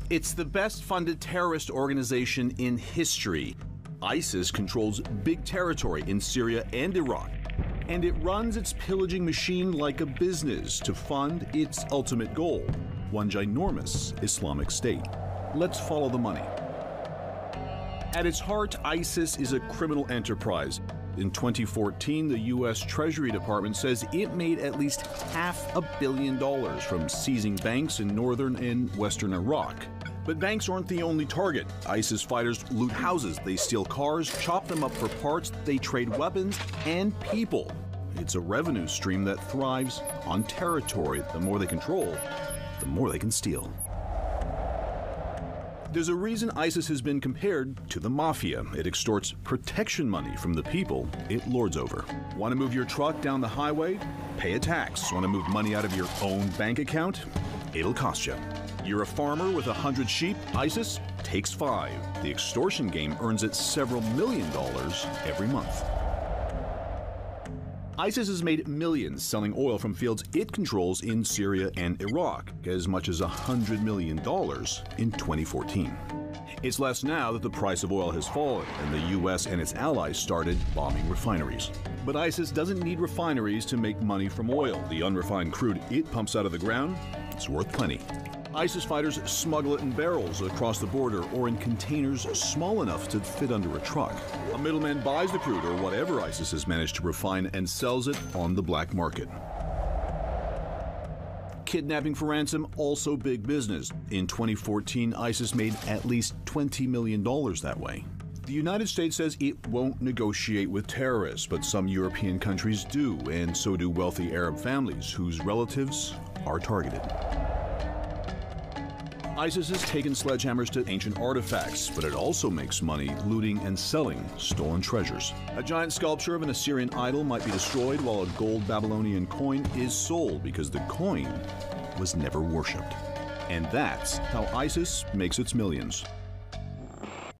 It's the best-funded terrorist organization in history. ISIS controls big territory in Syria and Iraq, and it runs its pillaging machine like a business to fund its ultimate goal, one ginormous Islamic State. Let's follow the money. At its heart, ISIS is a criminal enterprise. In 2014, the U.S. Treasury Department says it made at least $500 million from seizing banks in northern and western Iraq. But banks aren't the only target. ISIS fighters loot houses, they steal cars, chop them up for parts, they trade weapons and people. It's a revenue stream that thrives on territory. The more they control, the more they can steal. There's a reason ISIS has been compared to the mafia. It extorts protection money from the people it lords over. Want to move your truck down the highway? Pay a tax. Want to move money out of your own bank account? It'll cost you. You're a farmer with 100 sheep? ISIS takes 5. The extortion game earns it several $1 million every month. ISIS has made millions selling oil from fields it controls in Syria and Iraq, as much as $100 million in 2014. It's less now that the price of oil has fallen and the U.S. and its allies started bombing refineries. But ISIS doesn't need refineries to make money from oil. The unrefined crude it pumps out of the ground, it's worth plenty. ISIS fighters smuggle it in barrels across the border or in containers small enough to fit under a truck. A middleman buys the crude or whatever ISIS has managed to refine and sells it on the black market. Kidnapping for ransom, also big business. In 2014, ISIS made at least $20 million that way. The United States says it won't negotiate with terrorists, but some European countries do, and so do wealthy Arab families whose relatives are targeted. ISIS has taken sledgehammers to ancient artifacts, but it also makes money looting and selling stolen treasures. A giant sculpture of an Assyrian idol might be destroyed while a gold Babylonian coin is sold because the coin was never worshipped. And that's how ISIS makes its millions.